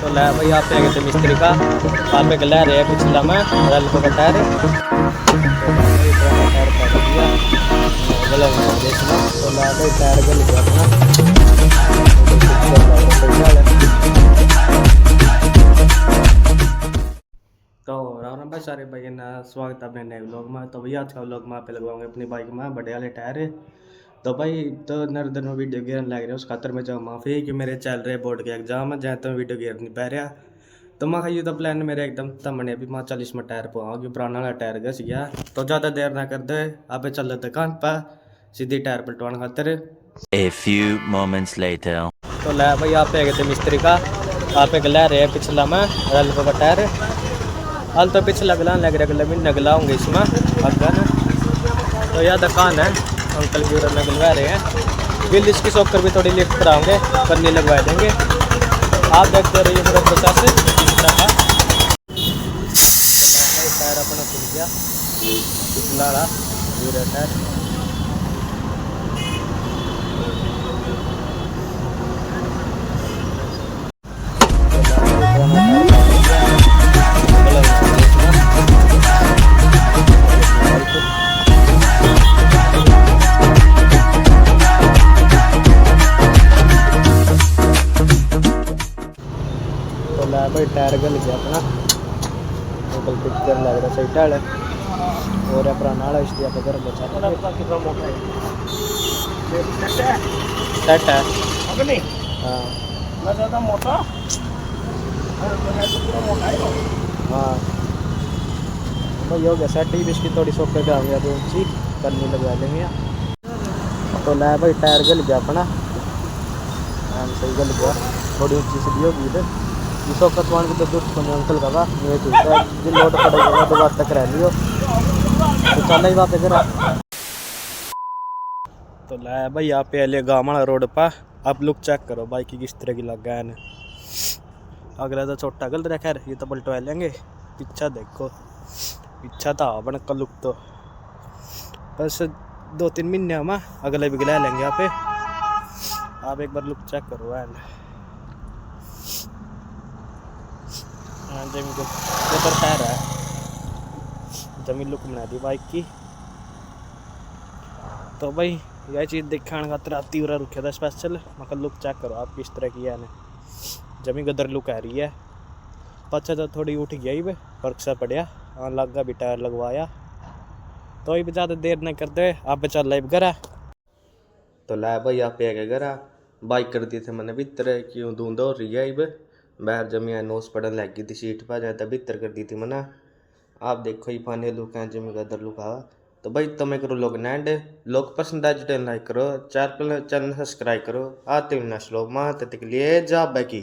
तो लै भाई आप पे गए थे मिस्त्री का आप एक लै रहे पिछला में रल को टायर टायर पड़ दिया गला में देखना तो लै भाई टायर गल गया तो राम राम भाई सारे भाई ना स्वागत है अपने नए व्लॉग में। तो भैया आज का व्लॉग में आप लगवाऊंगे अपनी बाइक में बड़े वाले टायर। तो भाई तो नर दिन में वीडियो गेयर लग रहे उस खातर में जाओ माफ़ी कि मेरे चल रहे बोर्ड के एग्जाम है जहाँ तो वीडियो गेयर नहीं पा रहा। तो मैं ये तो प्लान मेरे एकदम तमने अभी मैं 40 में टायर पाऊँगी पुराना वाला टायर घस गया। तो ज़्यादा देर ना कर दे आप चल दुकान पर सीधी टायर पलटवाने खातर। A few moments later. तो लै भाई आप पे गए थे मिस्त्री का आप एक लै रहे पिछला में रल को टायर हाल तो पिछला गला लग रहा गला में नगला होंगे इसमें अगर ना। तो यह दुकान है अंकल की उधर लगवा रहे हैं बिल इसकी शॉप पर भी थोड़ी लिफ्ट कराओगे पन्नी लगवा देंगे। आप देखते रहिए मेरा प्रोसेस टायर अपना खुल गया पिछला रहा पूरा टायर। तो लै भाई टायर गल गया अपना अंकल पिक्चर लग रहा सही टायर और पुराना वाला इसलिए आप घर बचा सेट है हाँ हाँ भाई हो गया सेट ही इसकी थोड़ी सोके का गया तो ऊँची करनी लगवा लेंगे। तो लै भाई टायर गल गया अपना सही गल गया थोड़ी ऊँची सी भी होगी इधर इसो कटवान की तो दुख को अंकल का ये ठीक है जो लोड पड़ेगा तो बात तक रह लियो तो चल ही बात करा। तो लै भाई आप पहले गाँव रोड पर आप लुक चेक करो बाइक की किस तरह की लगा है अगला तो छोटा गलत रखा है ये तो पलटवा लेंगे। पीछा देखो पीछा था बन का लुक तो बस 2-3 महीने में अगले भी गिला लेंगे आप एक बार लुक चेक करो जमीन को पेपर टायर है जमीन लुक बना दी बाइक की। तो भाई यह चीज़ दिखाने खातर आती हुआ रुके था स्पेशल मतलब लुक चेक करो आप किस तरह की है जमी गदर लुक आ रही है पचा तो थोड़ी उठ गया ही फर्क सा पड़ा हाँ लगा भी टायर लगवाया। तो ये भी ज़्यादा देर नहीं करते आप चल रहे घर। तो लै भाई आप घर बाइक कर दी थे मैंने भीतर क्यों धुंध हो रही है बाहर जमी नोस पड़न लग गई थी सीट पर जाता भीतर कर दी थी मैंने। आप देखो ये पानी लुक है जमी गदर लुक आवा। तो भाई तुम्हें करो लोग नैंड लोग पसंद आज लाइक करो चैनल सब्सक्राइब करो आते नेक्स्ट लोग माँ तक लिए जा बाकी।